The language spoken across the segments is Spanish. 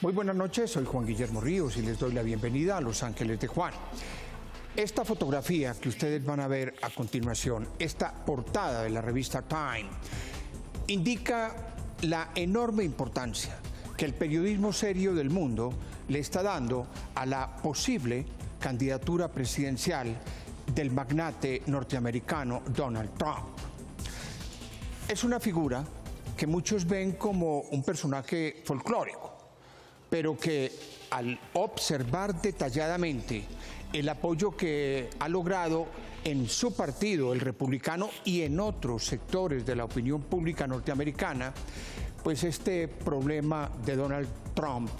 Muy buenas noches, soy Juan Guillermo Ríos y les doy la bienvenida a Los Ángeles de Juan. Esta fotografía que ustedes van a ver a continuación, esta portada de la revista Time, indica la enorme importancia que el periodismo serio del mundo le está dando a la posible candidatura presidencial del magnate norteamericano Donald Trump. Es una figura que muchos ven como un personaje folclórico, pero que al observar detalladamente el apoyo que ha logrado en su partido, el republicano, y en otros sectores de la opinión pública norteamericana, pues este problema de Donald Trump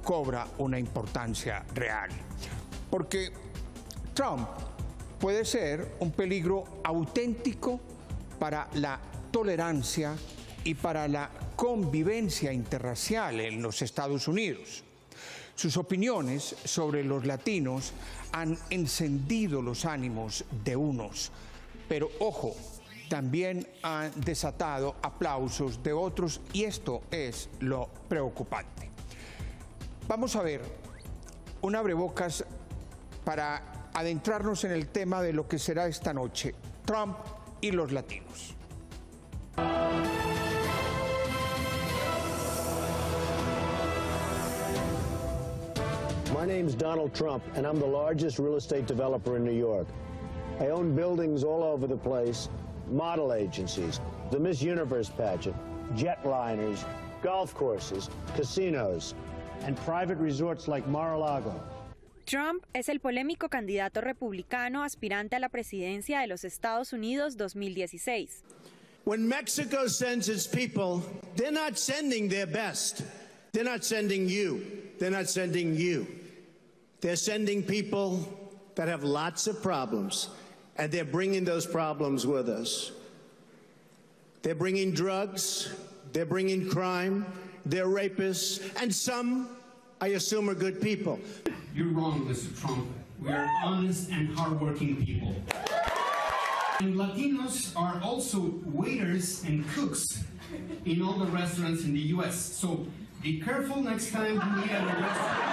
cobra una importancia real. Porque Trump puede ser un peligro auténtico para la tolerancia y para la convivencia interracial en los Estados Unidos. Sus opiniones sobre los latinos han encendido los ánimos de unos, pero ojo, también han desatado aplausos de otros, y esto es lo preocupante. Vamos a ver un abrebocas para adentrarnos en el tema de lo que será esta noche, Trump y los latinos. My name's Donald Trump, and I'm the largest real estate developer in New York. I own buildings all over the place, model agencies, the Miss Universe pageant, jetliners, golf courses, casinos, and private resorts like Mar-a-Lago. Trump es el polémico candidato republicano aspirante a la presidencia de los Estados Unidos 2016. When Mexico sends its people, they're not sending their best. They're not sending you. They're not sending you. They're sending people that have lots of problems, and they're bringing those problems with us. They're bringing drugs, they're bringing crime, they're rapists, and some, I assume, are good people. You're wrong, Mr. Trump. We are honest and hardworking people. And Latinos are also waiters and cooks in all the restaurants in the U.S. So be careful next time you meet at a restaurant.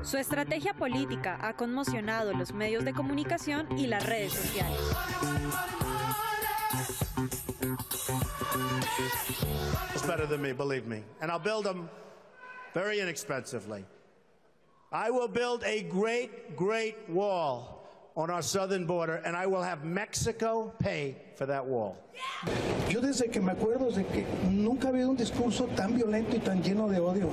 Su estrategia política ha conmocionado los medios de comunicación y las redes sociales. It's better than me, believe me. And I'll build them very inexpensively. I will build a great, great wall on our southern border, and I will have Mexico pay for that wall. Yo desde que me acuerdo de que nunca ha habido un discurso tan violento y tan lleno de odio.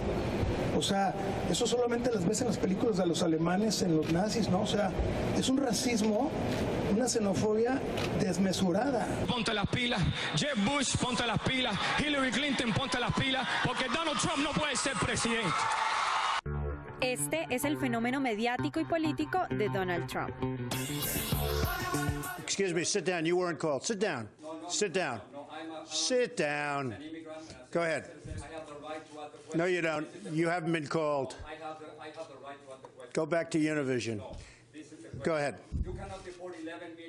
O sea, eso solamente las ves en las películas de los alemanes, en los nazis, ¿no? O sea, es un racismo, una xenofobia desmesurada. Ponte las pilas, Jeb Bush, ponte las pilas, Hillary Clinton, ponte las pilas, porque Donald Trump no puede ser presidente. Este es el fenómeno mediático y político de Donald Trump. Excuse me, sit down. You weren't called. Sit down. Sit down. Sit down. Go ahead. No, you don't. You haven't been called. Go back to Univision. Go ahead.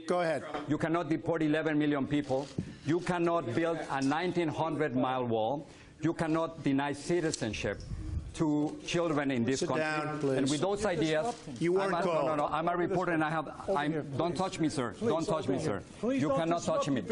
Go ahead. You cannot deport 11 million people. You cannot build a 1,900-mile wall. You cannot deny citizenship to children in this country. Down, please. And with those ideas, you weren't called. No, I'm a reporter, and don't touch me, sir. Don't touch me, sir. You cannot touch me.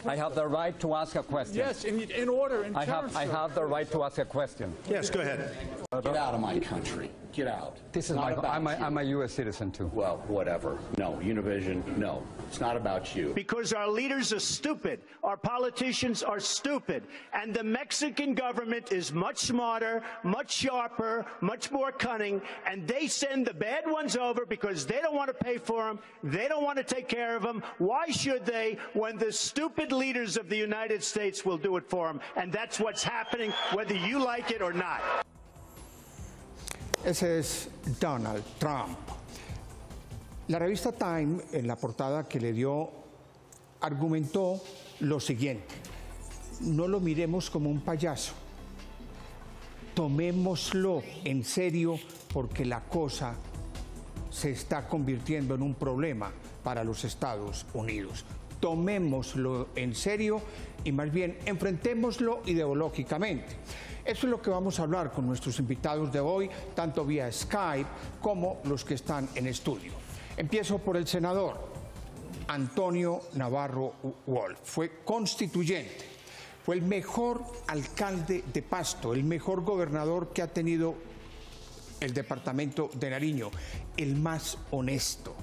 I have the right to ask a question. Yes, in order. I have the right to ask a question. Yes, go ahead. Get out of my country. Get out. This is I'm a U.S. citizen too. Well, whatever. No, Univision, no. It's not about you. Because our leaders are stupid. Our politicians are stupid. And the Mexican government is much smarter, much sharper, much more cunning. And they send the bad ones over because they don't want to pay for them. They don't want to take care of them. Why should they when the stupid leaders of the United States will do it for them? And that's what's happening, whether you like it or not. Ese es Donald Trump. La revista Time, en la portada que le dio, argumentó lo siguiente: no lo miremos como un payaso, tomémoslo en serio porque la cosa se está convirtiendo en un problema para los Estados Unidos. Tomémoslo en serio y más bien enfrentémoslo ideológicamente. Eso es lo que vamos a hablar con nuestros invitados de hoy, tanto vía Skype como los que están en estudio. Empiezo por el senador Antonio Navarro Wolf. Fue constituyente, fue el mejor alcalde de Pasto, el mejor gobernador que ha tenido el departamento de Nariño, el más honesto,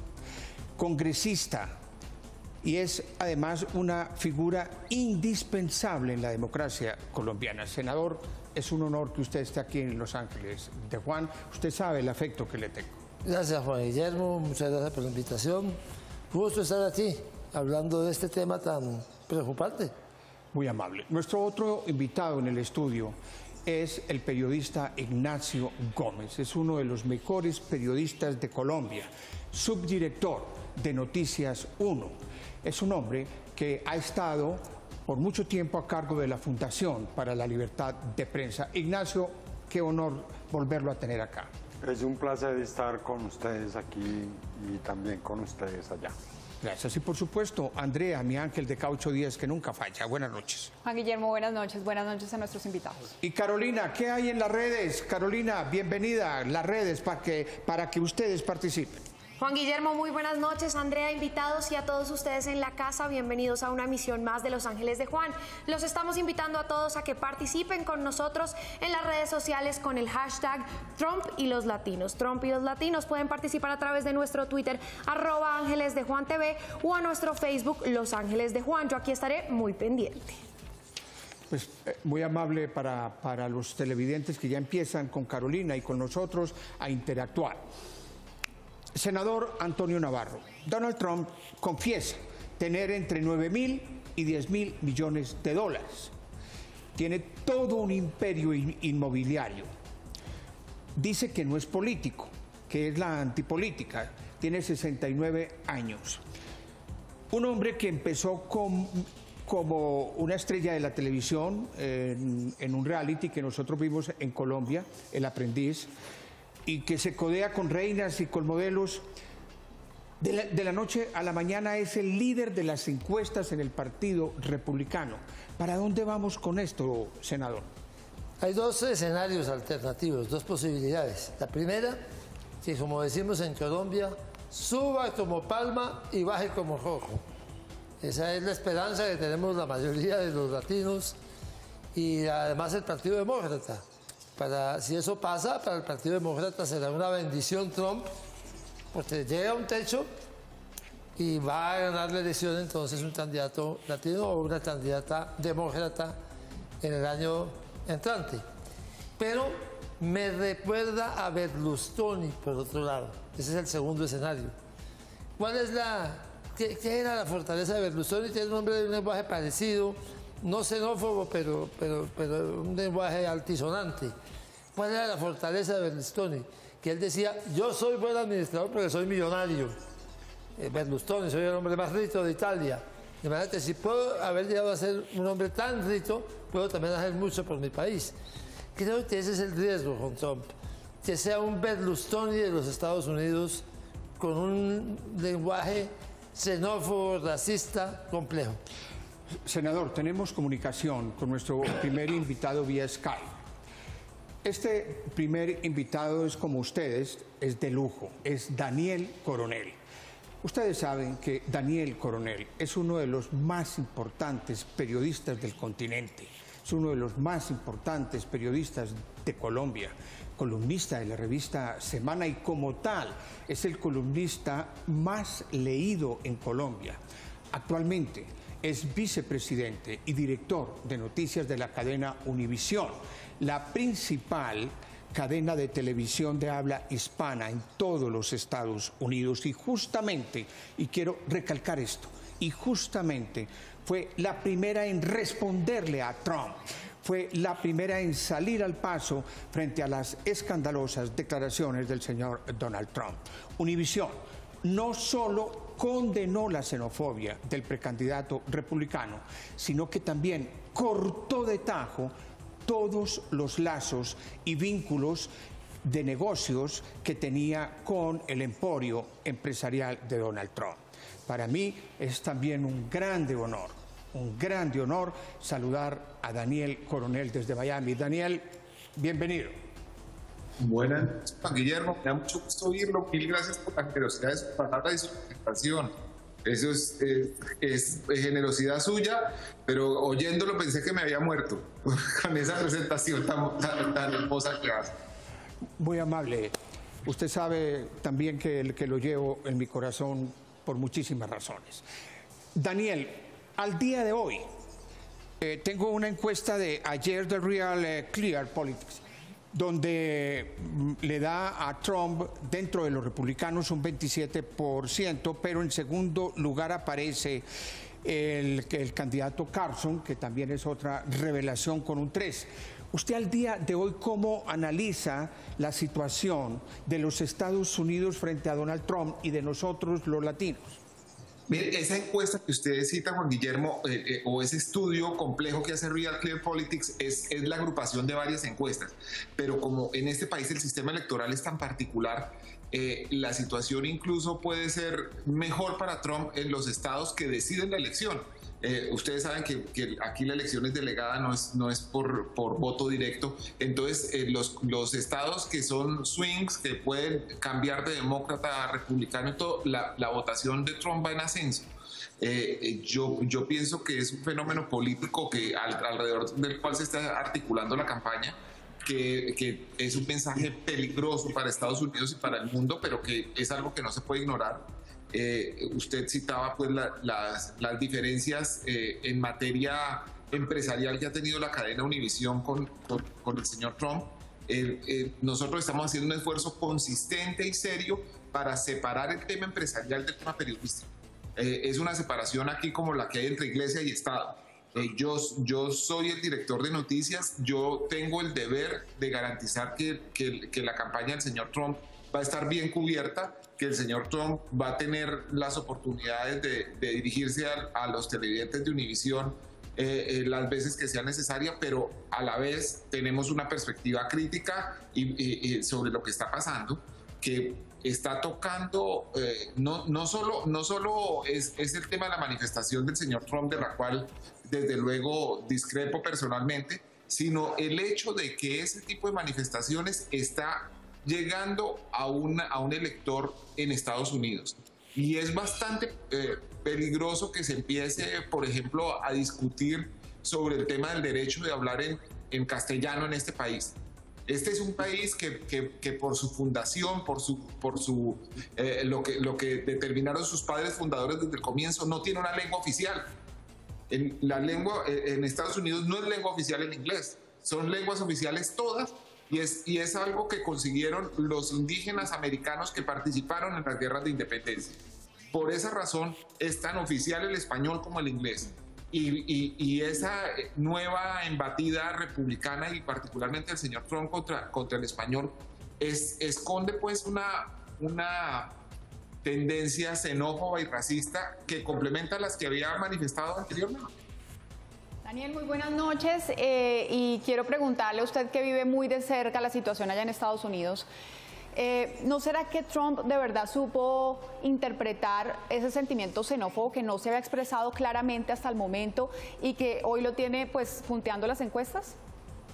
congresista, y es además una figura indispensable en la democracia colombiana. Senador, es un honor que usted esté aquí en Los Ángeles de Juan. Usted sabe el afecto que le tengo. Gracias, Juan Guillermo, muchas gracias por la invitación. Gusto estar aquí hablando de este tema tan preocupante. Muy amable. Nuestro otro invitado en el estudio es el periodista Ignacio Gómez. Es uno de los mejores periodistas de Colombia, subdirector de Noticias 1. Es un hombre que ha estado por mucho tiempo a cargo de la Fundación para la Libertad de Prensa. Ignacio, qué honor volverlo a tener acá. Es un placer estar con ustedes aquí y también con ustedes allá. Gracias. Y por supuesto, Andrea, mi ángel de caucho 10 que nunca falla. Buenas noches. Juan Guillermo, buenas noches a nuestros invitados. Y Carolina, ¿qué hay en las redes? Carolina, bienvenida a las redes para que ustedes participen. Juan Guillermo, muy buenas noches. Andrea, invitados, y a todos ustedes en la casa, bienvenidos a una emisión más de Los Ángeles de Juan. Los estamos invitando a todos a que participen con nosotros en las redes sociales con el hashtag Trump y los Latinos. Trump y los Latinos pueden participar a través de nuestro Twitter, @AngelesDeJuanTV, o a nuestro Facebook, Los Ángeles de Juan. Yo aquí estaré muy pendiente. Pues muy amable para los televidentes que ya empiezan con Carolina y con nosotros a interactuar. Senador Antonio Navarro, Donald Trump confiesa tener entre 9.000 y 10.000 millones de dólares. Tiene todo un imperio inmobiliario. Dice que no es político, que es la antipolítica. Tiene 69 años. Un hombre que empezó como una estrella de la televisión en un reality que nosotros vimos en Colombia, El Aprendiz, y que se codea con reinas y con modelos. De la noche a la mañana es el líder de las encuestas en el Partido Republicano. ¿Para dónde vamos con esto, senador? Hay dos escenarios alternativos, dos posibilidades. La primera, que como decimos en Colombia, suba como palma y baje como rojo. Esa es la esperanza que tenemos la mayoría de los latinos y además el Partido Demócrata. Si eso pasa, para el Partido Demócrata será una bendición Trump, porque llega a un techo y va a ganar la elección entonces un candidato latino o una candidata demócrata en el año entrante. Pero me recuerda a Berlusconi, por otro lado. Ese es el segundo escenario. ¿Qué era la fortaleza de Berlusconi? Tiene un hombre de un lenguaje parecido, no xenófobo, pero un lenguaje altisonante. ¿Cuál era la fortaleza de Berlusconi? Que él decía, yo soy buen administrador porque soy millonario. Berlusconi, soy el hombre más rico de Italia. De manera que si puedo haber llegado a ser un hombre tan rico, puedo también hacer mucho por mi país. Creo que ese es el riesgo con Trump, que sea un Berlusconi de los Estados Unidos con un lenguaje xenófobo, racista, complejo. Senador, tenemos comunicación con nuestro primer invitado vía Skype. Este primer invitado es como ustedes, es de lujo, es Daniel Coronel. Ustedes saben que Daniel Coronel es uno de los más importantes periodistas del continente, es uno de los más importantes periodistas de Colombia, columnista de la revista Semana y como tal es el columnista más leído en Colombia. Actualmente es vicepresidente y director de noticias de la cadena Univisión, la principal cadena de televisión de habla hispana en todos los Estados Unidos. Y justamente, y quiero recalcar esto, y justamente fue la primera en responderle a Trump, fue la primera en salir al paso frente a las escandalosas declaraciones del señor Donald Trump. Univisión no solo condenó la xenofobia del precandidato republicano, sino que también cortó de tajo todos los lazos y vínculos de negocios que tenía con el emporio empresarial de Donald Trump. Para mí es también un grande honor un grande honor saludar a Daniel Coronel desde Miami. Daniel, bienvenido. Buenas noches, Juan Guillermo, me da mucho gusto oírlo. Mil gracias por la generosidad de su palabra y su presentación. Eso es generosidad suya, pero oyéndolo pensé que me había muerto con esa presentación tan hermosa que hace. Muy amable. Usted sabe también que lo llevo en mi corazón por muchísimas razones. Daniel, al día de hoy, tengo una encuesta de ayer de Real Clear Politics, donde le da a Trump, dentro de los republicanos, un 27%, pero en segundo lugar aparece el candidato Carson, que también es otra revelación, con un 3%. Usted al día de hoy, ¿cómo analiza la situación de los Estados Unidos frente a Donald Trump y de nosotros los latinos? Mire, esa encuesta que usted cita, Juan Guillermo, o ese estudio complejo que hace Real Clear Politics es la agrupación de varias encuestas, pero como en este país el sistema electoral es tan particular, la situación incluso puede ser mejor para Trump en los estados que deciden la elección. Ustedes saben que aquí la elección es delegada, no es por voto directo. Entonces, los estados que son swings, que pueden cambiar de demócrata a republicano y todo, la votación de Trump va en ascenso. Yo pienso que es un fenómeno político alrededor del cual se está articulando la campaña, que es un mensaje peligroso para Estados Unidos y para el mundo, pero que es algo que no se puede ignorar. Usted citaba pues las diferencias en materia empresarial que ha tenido la cadena Univision con el señor Trump. Nosotros estamos haciendo un esfuerzo consistente y serio para separar el tema empresarial del tema periodístico. Es una separación aquí como la que hay entre iglesia y Estado. Yo soy el director de noticias, yo tengo el deber de garantizar que la campaña del señor Trump va a estar bien cubierta, que el señor Trump va a tener las oportunidades de dirigirse a los televidentes de Univision las veces que sea necesaria, pero a la vez tenemos una perspectiva crítica y sobre lo que está pasando, que está tocando, no solo es el tema de la manifestación del señor Trump, de la cual desde luego discrepo personalmente, sino el hecho de que ese tipo de manifestaciones está llegando a un elector en Estados Unidos. Y es bastante peligroso que se empiece, por ejemplo, a discutir sobre el tema del derecho de hablar en castellano en este país. Este es un país que por su fundación, lo que determinaron sus padres fundadores desde el comienzo, no tiene una lengua oficial. La lengua en Estados Unidos no es lengua oficial el inglés, son lenguas oficiales todas. Y es algo que consiguieron los indígenas americanos que participaron en las guerras de independencia. Por esa razón es tan oficial el español como el inglés. Y esa nueva embatida republicana y particularmente el señor Trump contra el español esconde pues una tendencia xenófoba y racista que complementa las que había manifestado anteriormente. Daniel, muy buenas noches y quiero preguntarle a usted que vive muy de cerca la situación allá en Estados Unidos. ¿No será que Trump de verdad supo interpretar ese sentimiento xenófobo que no se había expresado claramente hasta el momento y que hoy lo tiene pues punteando las encuestas?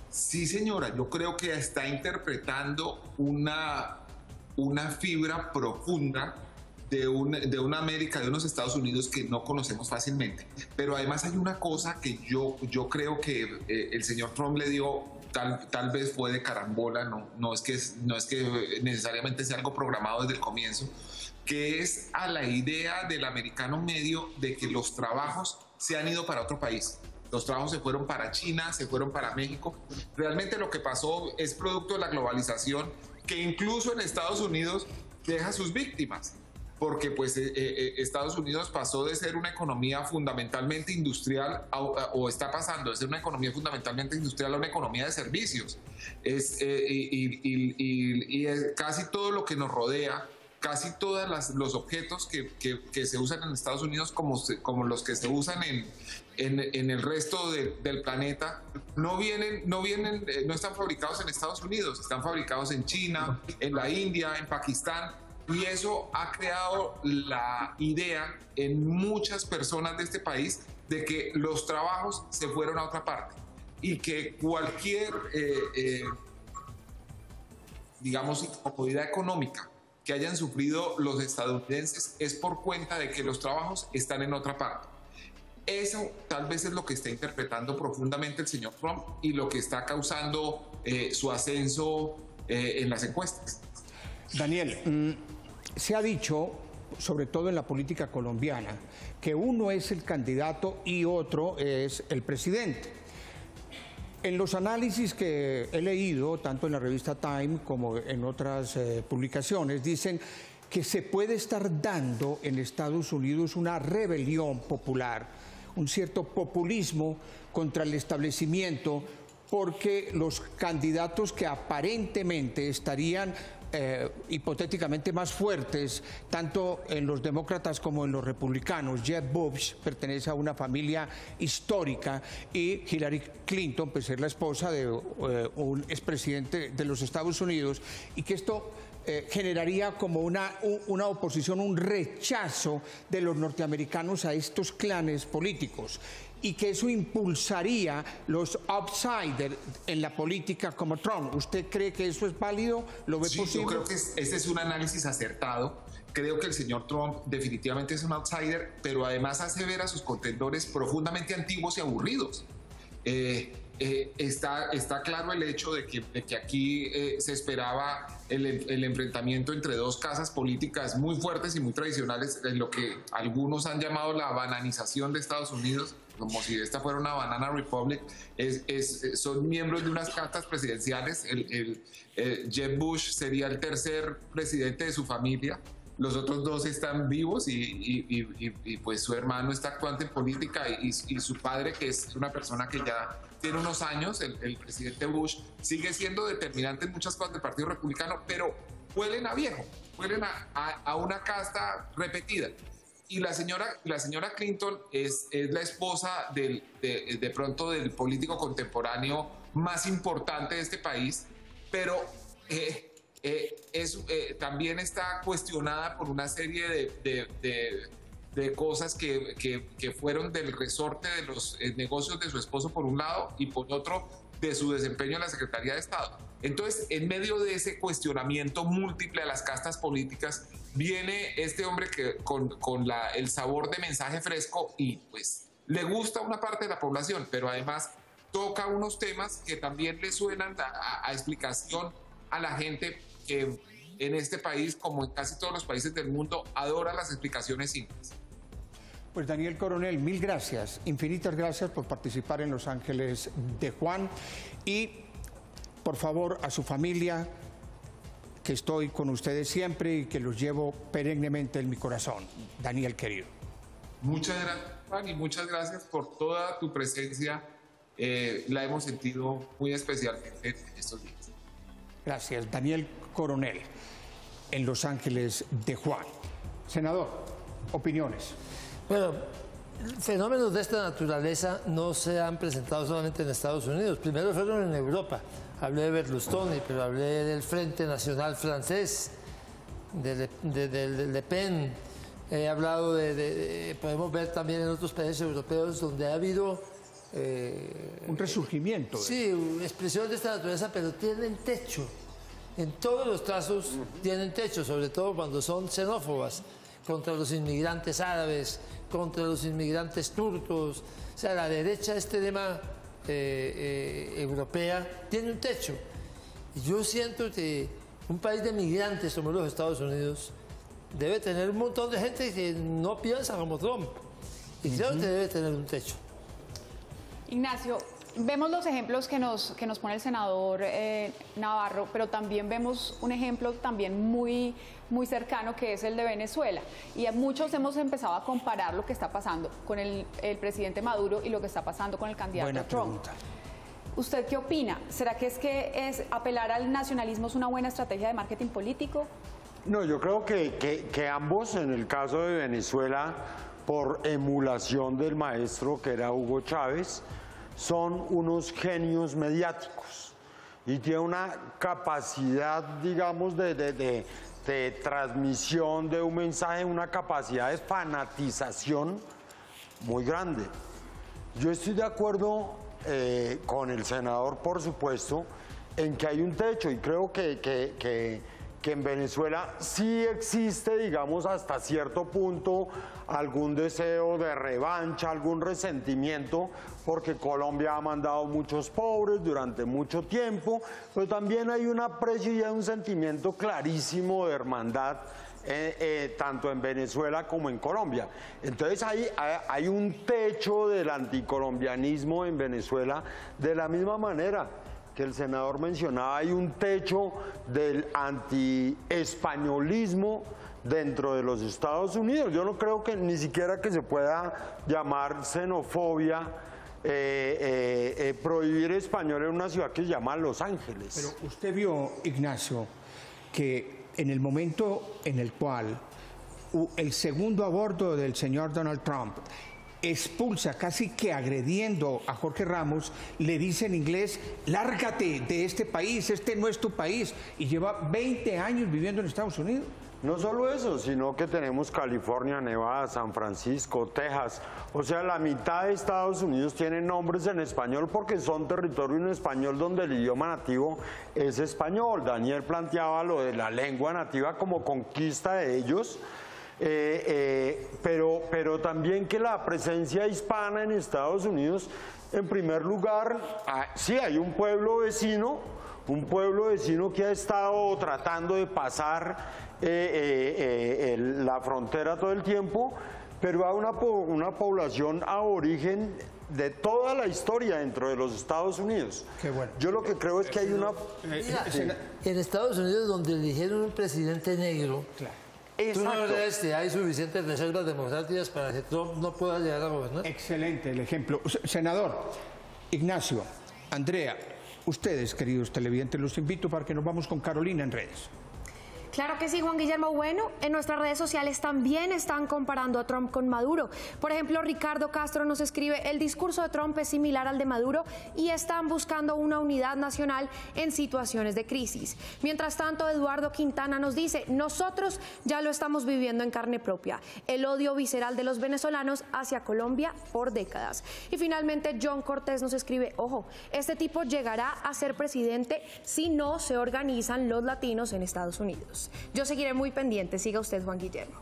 Sí, señora, yo creo que está interpretando una fibra profunda de una América, de unos Estados Unidos que no conocemos fácilmente. Pero además hay una cosa que yo creo que el señor Trump le dio, tal vez fue de carambola, no es que necesariamente sea algo programado desde el comienzo, que es a la idea del americano medio de que los trabajos se han ido para otro país. Los trabajos se fueron para China, se fueron para México. Realmente lo que pasó es producto de la globalización, que incluso en Estados Unidos deja sus víctimas, porque pues Estados Unidos pasó de ser una economía fundamentalmente industrial o está pasando de ser una economía fundamentalmente industrial a una economía de servicios. Casi todo lo que nos rodea, casi todos los objetos que se usan en Estados Unidos como los que se usan en el resto del planeta no están fabricados en Estados Unidos, están fabricados en China, en la India, en Pakistán. Y eso ha creado la idea en muchas personas de este país de que los trabajos se fueron a otra parte y que cualquier, digamos, incomodidad económica que hayan sufrido los estadounidenses es por cuenta de que los trabajos están en otra parte. Eso tal vez es lo que está interpretando profundamente el señor Trump y lo que está causando su ascenso en las encuestas. Daniel, se ha dicho, sobre todo en la política colombiana, que uno es el candidato y otro es el presidente. En los análisis que he leído, tanto en la revista Time como en otras publicaciones, dicen que se puede estar dando en Estados Unidos una rebelión popular, un cierto populismo contra el establecimiento, porque los candidatos que aparentemente estarían hipotéticamente más fuertes, tanto en los demócratas como en los republicanos. Jeb Bush pertenece a una familia histórica y Hillary Clinton, pues es la esposa de un expresidente de los Estados Unidos, y que esto generaría como una oposición, un rechazo de los norteamericanos a estos clanes políticos, y que eso impulsaría los outsiders en la política como Trump. ¿Usted cree que eso es válido? ¿Lo ve posible? Yo creo que ese es un análisis acertado. Creo que el señor Trump definitivamente es un outsider, pero además hace ver a sus contendores profundamente antiguos y aburridos. Está claro el hecho de que aquí se esperaba el enfrentamiento entre dos casas políticas muy fuertes y muy tradicionales, en lo que algunos han llamado la bananización de Estados Unidos, como si esta fuera una banana republic. Son miembros de unas castas presidenciales. Jeb Bush sería el tercer presidente de su familia. Los otros dos están vivos y pues su hermano está actuante en política y su padre, que es una persona que ya tiene unos años, el presidente Bush, sigue siendo determinante en muchas cosas del Partido Republicano, pero huelen a viejo, huelen a una casta repetida. Y la señora Clinton es la esposa de pronto del político contemporáneo más importante de este país, pero también está cuestionada por una serie de cosas que fueron del resorte de los negocios de su esposo por un lado y por otro de su desempeño en la Secretaría de Estado. Entonces, en medio de ese cuestionamiento múltiple a las castas políticas, viene este hombre con el sabor de mensaje fresco y pues le gusta a una parte de la población, pero además toca unos temas que también le suenan a explicación a la gente que en este país, como en casi todos los países del mundo, adora las explicaciones simples. Pues Daniel Coronel, mil gracias, infinitas gracias por participar en Los Ángeles de Juan, y por favor a su familia, que estoy con ustedes siempre y que los llevo perennemente en mi corazón. Daniel, querido. Muchas gracias, Juan, y muchas gracias por toda tu presencia. La hemos sentido muy especialmente en estos días. Gracias, Daniel Coronel, en Los Ángeles de Juan. Senador, opiniones. Bueno, fenómenos de esta naturaleza no se han presentado solamente en Estados Unidos. Primero fueron en Europa. Hablé de Berlusconi, pero hablé del Frente Nacional francés, de Le Pen. He hablado podemos ver también en otros países europeos donde ha habido un resurgimiento. Sí, expresiones de esta naturaleza, pero tienen techo. En todos los casos tienen techo, sobre todo cuando son xenófobas, contra los inmigrantes árabes, contra los inmigrantes turcos. O sea, la derecha extrema europea tiene un techo. Y yo siento que un país de migrantes como los Estados Unidos debe tener un montón de gente que no piensa como Trump. Y creo que debe tener un techo. Ignacio, vemos los ejemplos que nos pone el senador Navarro, pero también vemos un ejemplo también muy cercano, que es el de Venezuela. Y muchos hemos empezado a comparar lo que está pasando con el presidente Maduro y lo que está pasando con el candidato Trump. ¿Usted qué opina? ¿Será que apelar al nacionalismo es una buena estrategia de marketing político? No, yo creo que ambos, en el caso de Venezuela, por emulación del maestro que era Hugo Chávez, son unos genios mediáticos y tiene una capacidad, digamos, de de transmisión de un mensaje, una capacidad de fanatización muy grande. Yo estoy de acuerdo con el senador, por supuesto, en que hay un techo, y creo que en Venezuela sí existe, digamos, hasta cierto punto algún deseo de revancha, algún resentimiento, porque Colombia ha mandado muchos pobres durante mucho tiempo, pero también hay un aprecio y hay un sentimiento clarísimo de hermandad, tanto en Venezuela como en Colombia. Entonces hay un techo del anticolombianismo en Venezuela de la misma manera que el senador mencionaba, hay un techo del anti-españolismo dentro de los Estados Unidos. Yo no creo que ni siquiera que se pueda llamar xenofobia prohibir español en una ciudad que se llama Los Ángeles. Pero usted vio, Ignacio, que en el momento en el cual el segundo a bordo del señor Donald Trump expulsa, casi que agrediendo a Jorge Ramos, le dice en inglés: lárgate de este país, este no es tu país, y lleva 20 años viviendo en Estados Unidos. No solo eso, sino que tenemos California, Nevada, San Francisco, Texas, o sea, la mitad de Estados Unidos tiene nombres en español porque son territorio en español donde el idioma nativo es español. Daniel planteaba lo de la lengua nativa como conquista de ellos. Pero también que la presencia hispana en Estados Unidos, en primer lugar, sí hay un pueblo vecino que ha estado tratando de pasar la frontera todo el tiempo, pero hay una población aborigen de toda la historia dentro de los Estados Unidos. Qué bueno. Yo lo que creo es que hay una... En Estados Unidos, donde eligieron un presidente negro, claro. ¿Tú no crees que hay suficientes reservas democráticas para que Trump no pueda llegar a gobernar? Excelente el ejemplo. Senador Ignacio, Andrea, ustedes, queridos televidentes, los invito para que nos vamos con Carolina en redes. Claro que sí, Juan Guillermo. Bueno, en nuestras redes sociales también están comparando a Trump con Maduro. Por ejemplo, Ricardo Castro nos escribe: el discurso de Trump es similar al de Maduro y están buscando una unidad nacional en situaciones de crisis. Mientras tanto, Eduardo Quintana nos dice: nosotros ya lo estamos viviendo en carne propia, el odio visceral de los venezolanos hacia Colombia por décadas. Y finalmente, John Cortés nos escribe: ojo, este tipo llegará a ser presidente si no se organizan los latinos en Estados Unidos. Yo seguiré muy pendiente. Siga usted, Juan Guillermo.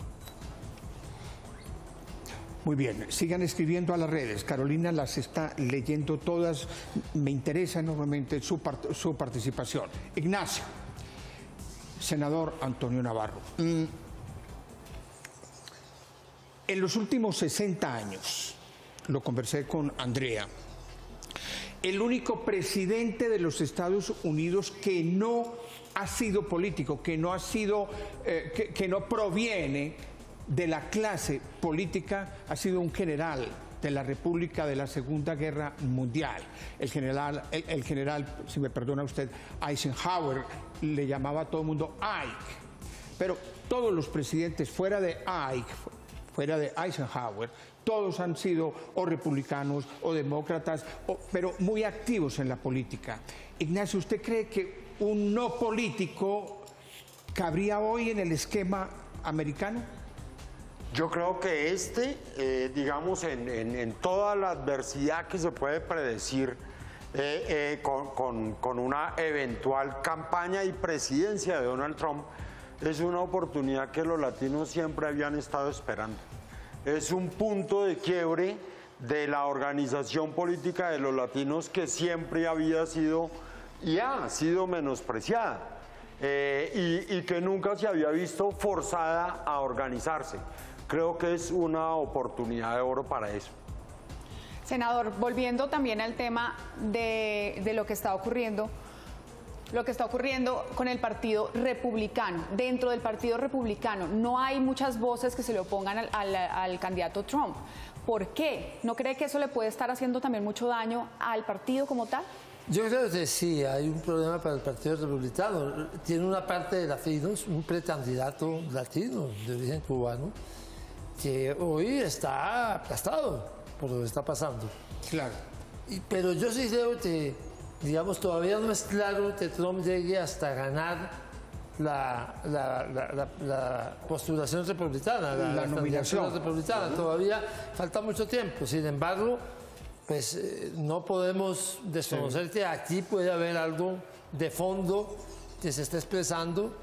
Muy bien, sigan escribiendo a las redes. Carolina las está leyendo todas. Me interesa enormemente su participación. Ignacio, senador Antonio Navarro. En los últimos 60 años, lo conversé con Andrea, el único presidente de los Estados Unidos que no ha sido político, que no proviene de la clase política, ha sido un general de la República de la Segunda Guerra Mundial. El general, si me perdona usted, Eisenhower, le llamaba a todo el mundo Ike. Pero todos los presidentes fuera de Ike, fuera de Eisenhower, todos han sido o republicanos o demócratas, pero muy activos en la política. Ignacio, ¿usted cree que un no político cabría hoy en el esquema americano? Yo creo que digamos, en toda la adversidad que se puede predecir con una eventual campaña y presidencia de Donald Trump, es una oportunidad que los latinos siempre habían estado esperando. Es un punto de quiebre de la organización política de los latinos que siempre había sido y ha sido menospreciada y que nunca se había visto forzada a organizarse. Creo que es una oportunidad de oro para eso. Senador, volviendo también al tema de lo que está ocurriendo con el Partido Republicano. Dentro del Partido Republicano no hay muchas voces que se le opongan al candidato Trump. ¿Por qué? ¿No cree que eso le puede estar haciendo también mucho daño al partido como tal? Yo creo que sí, hay un problema para el Partido Republicano. Tiene una parte de latinos, un precandidato latino de origen cubano, que hoy está aplastado por lo que está pasando. Claro. Pero yo sí creo que, digamos, todavía no es claro que Trump llegue hasta ganar la postulación republicana, la nominación republicana. Todavía falta mucho tiempo, sin embargo, pues no podemos desconocer que aquí puede haber algo de fondo que se está expresando,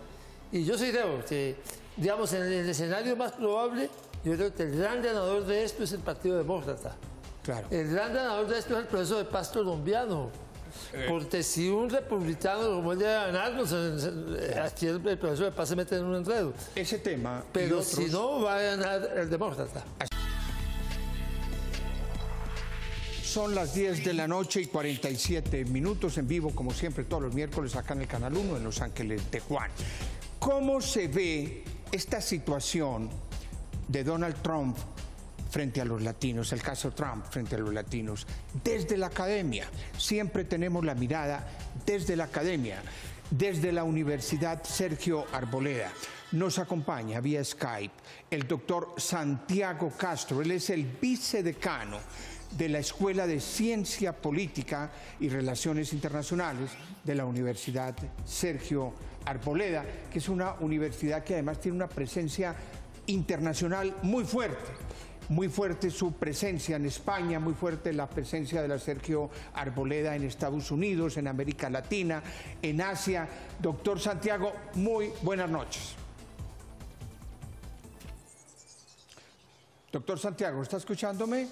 y yo sí creo que, digamos, en el escenario más probable, yo creo que el gran ganador de esto es el Partido Demócrata. Claro. El gran ganador de esto es el proceso de paz colombiano. Porque si un republicano como él llega a ganar, aquí el proceso de paz se mete en un enredo. Ese tema. Pero otros... si no, va a ganar el demócrata. Son las 10 de la noche y 47 minutos en vivo, como siempre, todos los miércoles acá en el Canal 1 en Los Ángeles de Juan. ¿Cómo se ve esta situación de Donald Trump frente a los latinos, el caso Trump frente a los latinos, desde la academia? Siempre tenemos la mirada desde la academia, desde la Universidad Sergio Arboleda. Nos acompaña vía Skype el doctor Santiago Castro. Él es el vicedecano de la Escuela de Ciencia Política y Relaciones Internacionales de la Universidad Sergio Arboleda, que es una universidad que además tiene una presencia internacional muy fuerte. Muy fuerte su presencia en España, muy fuerte la presencia de la Sergio Arboleda en Estados Unidos, en América Latina, en Asia. Doctor Santiago, muy buenas noches. Doctor Santiago, ¿está escuchándome?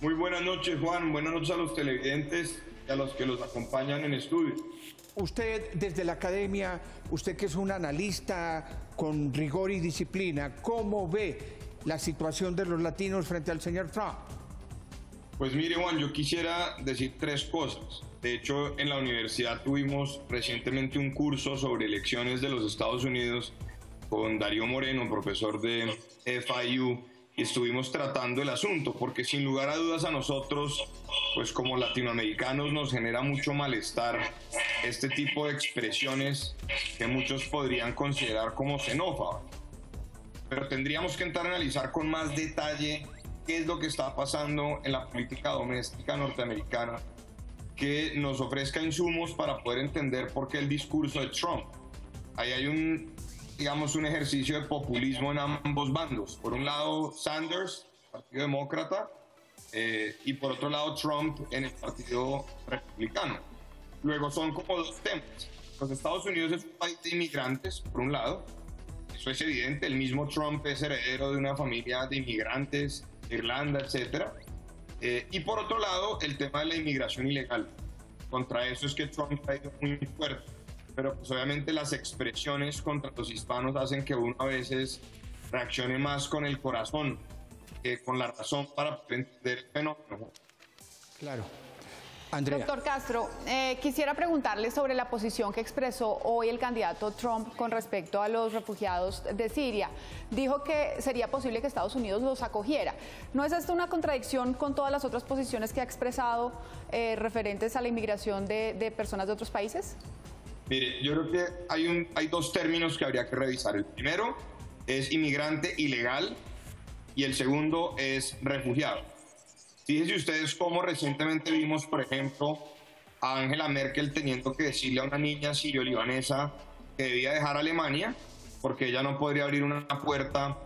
Muy buenas noches, Juan. Buenas noches a los televidentes y a los que los acompañan en estudio. Usted, desde la academia, usted que es un analista con rigor y disciplina, ¿cómo ve la situación de los latinos frente al señor Trump? Pues mire, Juan, yo quisiera decir tres cosas. De hecho, en la universidad tuvimos recientemente un curso sobre elecciones de los Estados Unidos con Darío Moreno, profesor de FIU, y estuvimos tratando el asunto, porque sin lugar a dudas a nosotros, pues como latinoamericanos, nos genera mucho malestar este tipo de expresiones que muchos podrían considerar como xenófobas. Pero tendríamos que entrar a analizar con más detalle qué es lo que está pasando en la política doméstica norteamericana, que nos ofrezca insumos para poder entender por qué el discurso de Trump. Ahí hay un ejercicio de populismo en ambos bandos. Por un lado, Sanders, Partido Demócrata, y por otro lado, Trump en el Partido Republicano. Luego son como dos temas. Los Estados Unidos es un país de inmigrantes, por un lado. Eso es evidente. El mismo Trump es heredero de una familia de inmigrantes de Irlanda, etc. Y por otro lado, el tema de la inmigración ilegal. Contra eso es que Trump ha ido muy fuerte. Pero pues obviamente las expresiones contra los hispanos hacen que uno a veces reaccione más con el corazón que con la razón para poder entender el fenómeno. Claro. Andrea. Doctor Castro, quisiera preguntarle sobre la posición que expresó hoy el candidato Trump con respecto a los refugiados de Siria. Dijo que sería posible que Estados Unidos los acogiera. ¿No es esto una contradicción con todas las otras posiciones que ha expresado referentes a la inmigración de personas de otros países? Mire, yo creo que hay dos términos que habría que revisar. El primero es inmigrante ilegal y el segundo es refugiado. Fíjense ustedes cómo recientemente vimos, por ejemplo, a Angela Merkel teniendo que decirle a una niña sirio-libanesa que debía dejar Alemania porque ella no podría abrir una puerta,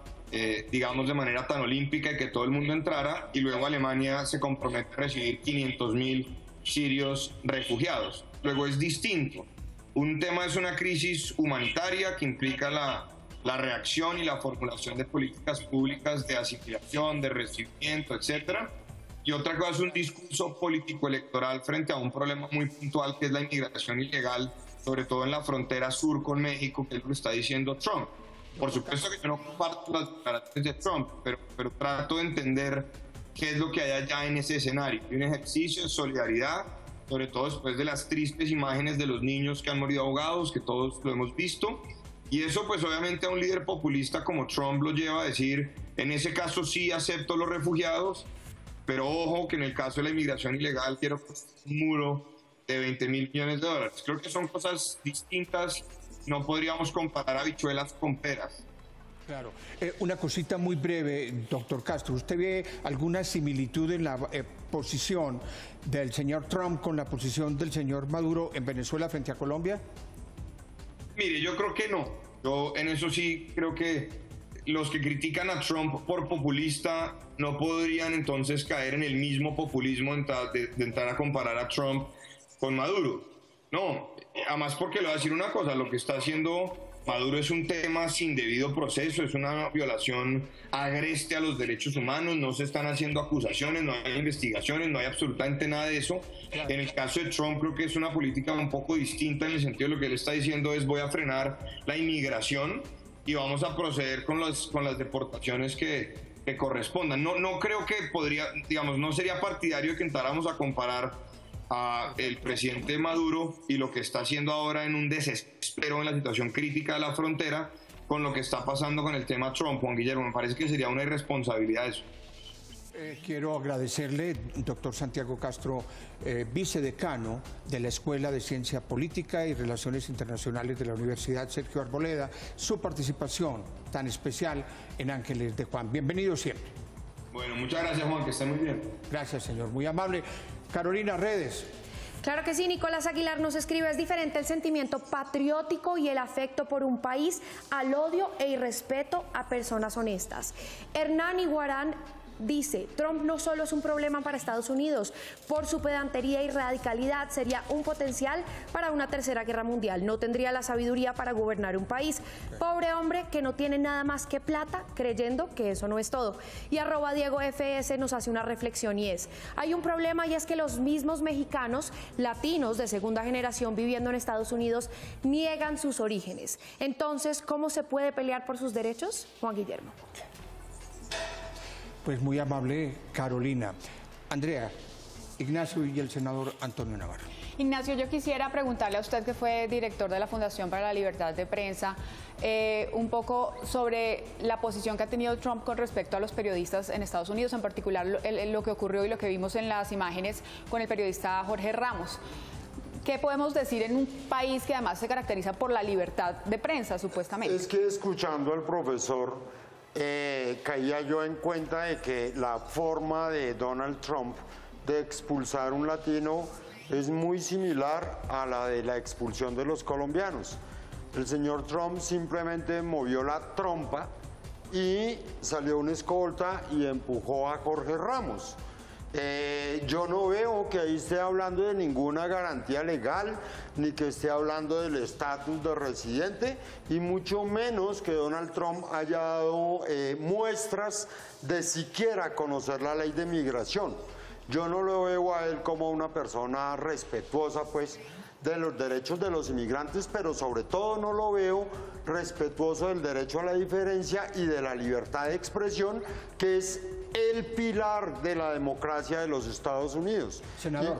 digamos, de manera tan olímpica y que todo el mundo entrara, y luego Alemania se compromete a recibir 500.000 sirios refugiados. Luego es distinto. Un tema es una crisis humanitaria que implica la reacción y la formulación de políticas públicas de asimilación, de recibimiento, etcétera. Y otra cosa es un discurso político-electoral frente a un problema muy puntual que es la inmigración ilegal, sobre todo en la frontera sur con México, que es lo que está diciendo Trump. Por supuesto que yo no comparto las declaraciones de Trump, pero trato de entender qué es lo que hay allá en ese escenario. Hay un ejercicio de solidaridad, sobre todo después de las tristes imágenes de los niños que han morido ahogados, que todos lo hemos visto. Y eso pues obviamente a un líder populista como Trump lo lleva a decir, en ese caso sí acepto los refugiados, pero ojo que en el caso de la inmigración ilegal quiero un muro de 20.000 millones de dólares. Creo que son cosas distintas, no podríamos comparar habichuelas con peras. Claro. Una cosita muy breve, doctor Castro. ¿Usted ve alguna similitud en la posición del señor Trump con la posición del señor Maduro en Venezuela frente a Colombia? Mire, yo creo que no. Yo en eso sí creo que los que critican a Trump por populista no podrían entonces caer en el mismo populismo de entrar a comparar a Trump con Maduro. No, además porque le voy a decir una cosa, lo que está haciendo Maduro es un tema sin debido proceso, es una violación agreste a los derechos humanos, no se están haciendo acusaciones, no hay investigaciones, no hay absolutamente nada de eso. En el caso de Trump creo que es una política un poco distinta en el sentido de lo que él está diciendo es voy a frenar la inmigración y vamos a proceder con las deportaciones que correspondan. No creo que podría, digamos, no sería partidario de que entráramos a comparar a el presidente Maduro y lo que está haciendo ahora en un desespero en la situación crítica de la frontera con lo que está pasando con el tema Trump. Juan Guillermo, me parece que sería una irresponsabilidad eso. Quiero agradecerle, doctor Santiago Castro, vicedecano de la Escuela de Ciencia Política y Relaciones Internacionales de la Universidad Sergio Arboleda, su participación tan especial en Ángeles de Juan. Bienvenido siempre. Bueno, muchas gracias, Juan, que esté muy bien. Gracias, señor, muy amable. Carolina, redes. Claro que sí, Nicolás Aguilar nos escribe, es diferente el sentimiento patriótico y el afecto por un país al odio e irrespeto a personas honestas. Hernán Iguarán dice, Trump no solo es un problema para Estados Unidos, por su pedantería y radicalidad sería un potencial para una tercera guerra mundial. No tendría la sabiduría para gobernar un país. Pobre hombre que no tiene nada más que plata, creyendo que eso no es todo. Y @DiegoFS nos hace una reflexión y es, hay un problema y es que los mismos mexicanos, latinos de segunda generación viviendo en Estados Unidos, niegan sus orígenes. Entonces, ¿cómo se puede pelear por sus derechos? Juan Guillermo. Pues muy amable, Carolina. Andrea, Ignacio y el senador Antonio Navarro. Ignacio, yo quisiera preguntarle a usted, que fue director de la Fundación para la Libertad de Prensa, un poco sobre la posición que ha tenido Trump con respecto a los periodistas en Estados Unidos, en particular lo que ocurrió y lo que vimos en las imágenes con el periodista Jorge Ramos. ¿Qué podemos decir en un país que además se caracteriza por la libertad de prensa, supuestamente? Es que escuchando al profesor, caía yo en cuenta de que la forma de Donald Trump de expulsar un latino es muy similar a la de la expulsión de los colombianos. El señor Trump simplemente movió la trompa y salió una escolta y empujó a Jorge Ramos. Yo no veo que ahí esté hablando de ninguna garantía legal, ni que esté hablando del estatus de residente, y mucho menos que Donald Trump haya dado muestras de siquiera conocer la ley de migración. Yo no lo veo a él como una persona respetuosa, pues, de los derechos de los inmigrantes, pero sobre todo no lo veo respetuoso del derecho a la diferencia y de la libertad de expresión, que es el pilar de la democracia de los Estados Unidos. Senador,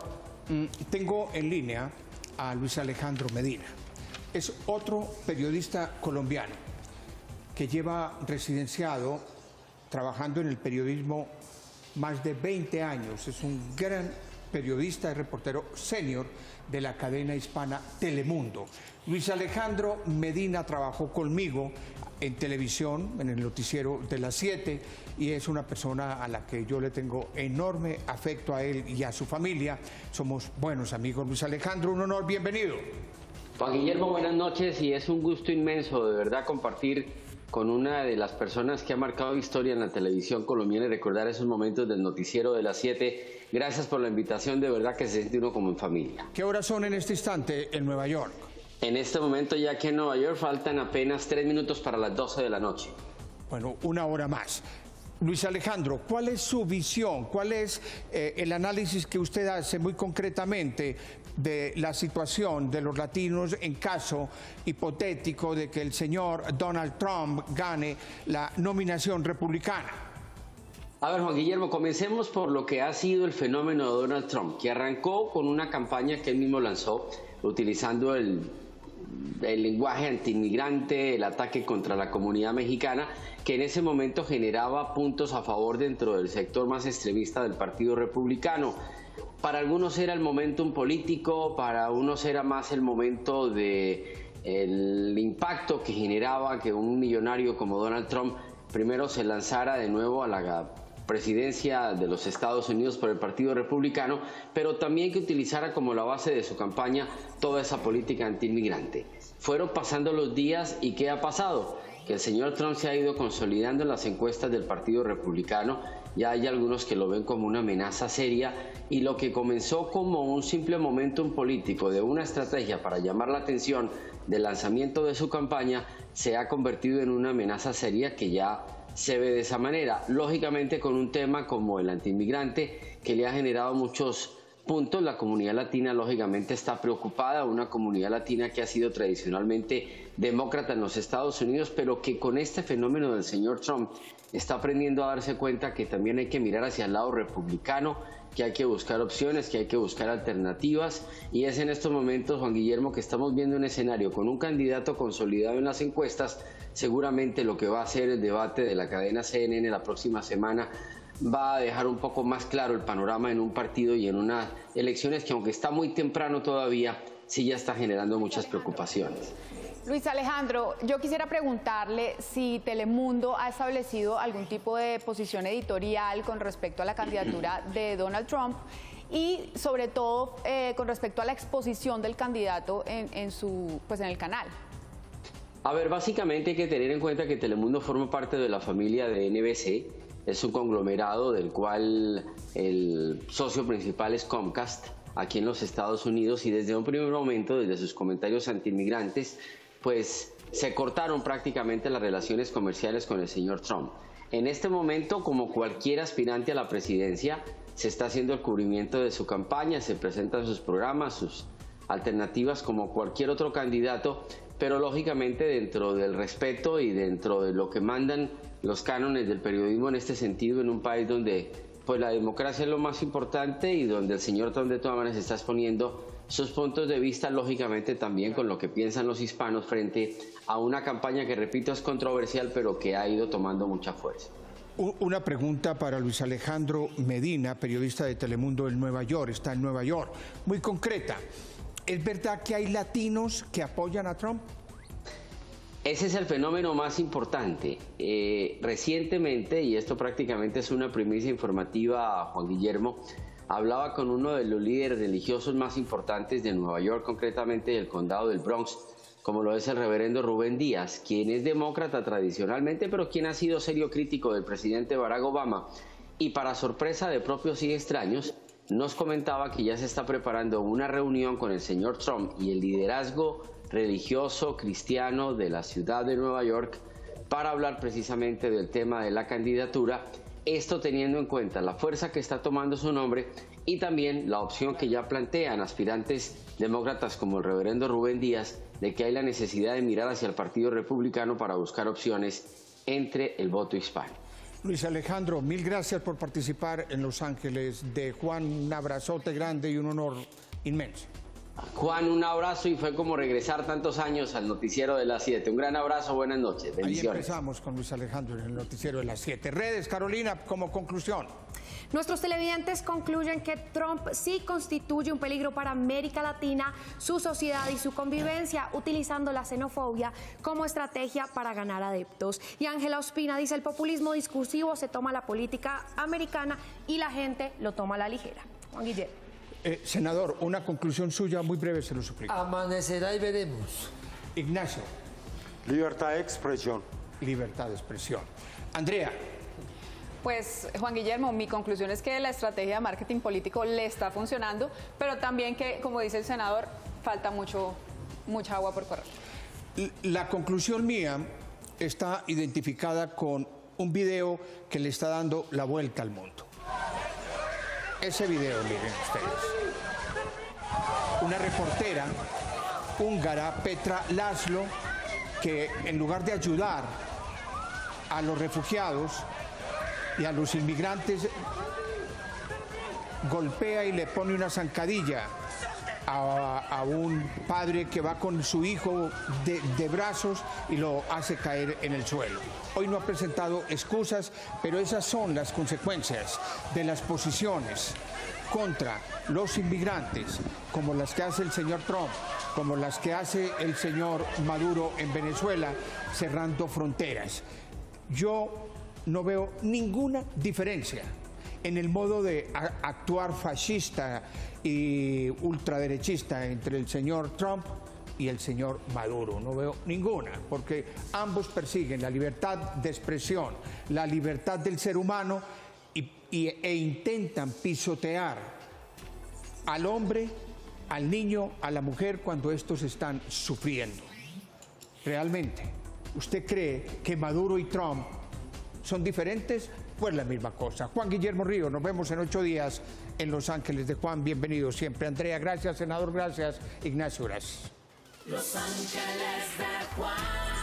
tengo en línea a Luis Alejandro Medina. Es otro periodista colombiano que lleva residenciado, trabajando en el periodismo más de 20 años. Es un gran periodista y reportero senior de la cadena hispana Telemundo. Luis Alejandro Medina trabajó conmigo en televisión, en el noticiero de las 7, y es una persona a la que yo le tengo enorme afecto a él y a su familia. Somos buenos amigos. Luis Alejandro, un honor, bienvenido. Juan Guillermo, buenas noches, y es un gusto inmenso de verdad compartir con una de las personas que ha marcado historia en la televisión colombiana y recordar esos momentos del noticiero de las 7. Gracias por la invitación, de verdad que se siente uno como en familia. ¿Qué horas son en este instante en Nueva York? En este momento, ya que en Nueva York faltan apenas 3 minutos para las 12 de la noche. Bueno, una hora más. Luis Alejandro, ¿cuál es su visión? ¿Cuál es el análisis que usted hace muy concretamente de la situación de los latinos en caso hipotético de que el señor Donald Trump gane la nominación republicana? A ver, Juan Guillermo, comencemos por lo que ha sido el fenómeno de Donald Trump, que arrancó con una campaña que él mismo lanzó, utilizando el lenguaje antiinmigrante, el ataque contra la comunidad mexicana, que en ese momento generaba puntos a favor dentro del sector más extremista del Partido Republicano. Para algunos era el momentum político, para unos era más el momento del impacto que generaba que un millonario como Donald Trump primero se lanzara de nuevo a la presidencia de los Estados Unidos por el Partido Republicano, pero también que utilizara como la base de su campaña toda esa política antiinmigrante. Fueron pasando los días y ¿qué ha pasado? Que el señor Trump se ha ido consolidando en las encuestas del Partido Republicano. Ya hay algunos que lo ven como una amenaza seria, y lo que comenzó como un simple momentum político de una estrategia para llamar la atención del lanzamiento de su campaña se ha convertido en una amenaza seria que ya se ve de esa manera. Lógicamente, con un tema como el antiinmigrante que le ha generado muchos puntos, la comunidad latina lógicamente está preocupada, una comunidad latina que ha sido tradicionalmente demócrata en los Estados Unidos, pero que con este fenómeno del señor Trump está aprendiendo a darse cuenta que también hay que mirar hacia el lado republicano, que hay que buscar opciones, que hay que buscar alternativas, y es en estos momentos, Juan Guillermo, que estamos viendo un escenario con un candidato consolidado en las encuestas. Seguramente lo que va a ser el debate de la cadena CNN la próxima semana va a dejar un poco más claro el panorama en un partido y en unas elecciones que, aunque está muy temprano todavía, sí ya está generando muchas preocupaciones. Luis Alejandro, yo quisiera preguntarle si Telemundo ha establecido algún tipo de posición editorial con respecto a la candidatura de Donald Trump y sobre todo con respecto a la exposición del candidato en el canal. A ver, básicamente hay que tener en cuenta que Telemundo forma parte de la familia de NBC, es un conglomerado del cual el socio principal es Comcast, aquí en los Estados Unidos, y desde un primer momento, desde sus comentarios antiinmigrantes, pues se cortaron prácticamente las relaciones comerciales con el señor Trump. En este momento, como cualquier aspirante a la presidencia, se está haciendo el cubrimiento de su campaña, se presentan sus programas, sus alternativas como cualquier otro candidato, pero lógicamente dentro del respeto y dentro de lo que mandan los cánones del periodismo en este sentido, en un país donde pues la democracia es lo más importante y donde el señor Trump de todas maneras está exponiendo sus puntos de vista, lógicamente también con lo que piensan los hispanos frente a una campaña que, repito, es controversial, pero que ha ido tomando mucha fuerza. Una pregunta para Luis Alejandro Medina, periodista de Telemundo en Nueva York, está en Nueva York, muy concreta. ¿Es verdad que hay latinos que apoyan a Trump? Ese es el fenómeno más importante. Recientemente, y esto prácticamente es una primicia informativa, Juan Guillermo, hablaba con uno de los líderes religiosos más importantes de Nueva York, concretamente del condado del Bronx, como lo es el reverendo Rubén Díaz, quien es demócrata tradicionalmente, pero quien ha sido serio crítico del presidente Barack Obama, y para sorpresa de propios y extraños, nos comentaba que ya se está preparando una reunión con el señor Trump y el liderazgo religioso cristiano de la ciudad de Nueva York para hablar precisamente del tema de la candidatura, esto teniendo en cuenta la fuerza que está tomando su nombre y también la opción que ya plantean aspirantes demócratas como el reverendo Rubén Díaz, de que hay la necesidad de mirar hacia el Partido Republicano para buscar opciones entre el voto hispano. Luis Alejandro, mil gracias por participar en Los Ángeles de Juan. Un abrazote grande y un honor inmenso. Juan, un abrazo, y fue como regresar tantos años al noticiero de las 7. Un gran abrazo, buenas noches, bendiciones. Ahí empezamos con Luis Alejandro en el noticiero de las 7. Redes, Carolina, como conclusión. Nuestros televidentes concluyen que Trump sí constituye un peligro para América Latina, su sociedad y su convivencia, utilizando la xenofobia como estrategia para ganar adeptos. Y Ángela Ospina dice: el populismo discursivo se toma la política americana y la gente lo toma a la ligera. Juan Guillermo. Senador, una conclusión suya muy breve, se lo suplico. Amanecerá y veremos. Ignacio. Libertad de expresión. Libertad de expresión. Andrea. Pues, Juan Guillermo, mi conclusión es que la estrategia de marketing político le está funcionando, pero también que, como dice el senador, falta mucha agua por correr. La conclusión mía está identificada con un video que le está dando la vuelta al mundo. Ese video, miren ustedes. Una reportera húngara, Petra Laszlo, que en lugar de ayudar a los refugiados y a los inmigrantes, golpea y le pone una zancadilla a un padre que va con su hijo de brazos y lo hace caer en el suelo. Hoy no ha presentado excusas, pero esas son las consecuencias de las posiciones contra los inmigrantes, como las que hace el señor Trump, como las que hace el señor Maduro en Venezuela, cerrando fronteras. Yo no veo ninguna diferencia en el modo de actuar fascista y ultraderechista entre el señor Trump y el señor Maduro. No veo ninguna, porque ambos persiguen la libertad de expresión, la libertad del ser humano e intentan pisotear al hombre, al niño, a la mujer cuando estos están sufriendo. Realmente, ¿usted cree que Maduro y Trump son diferentes? Pues la misma cosa. Juan Guillermo Ríos, nos vemos en 8 días en Los Ángeles de Juan. Bienvenido siempre. Andrea, gracias. Senador, gracias. Ignacio, gracias. Los Ángeles de Juan.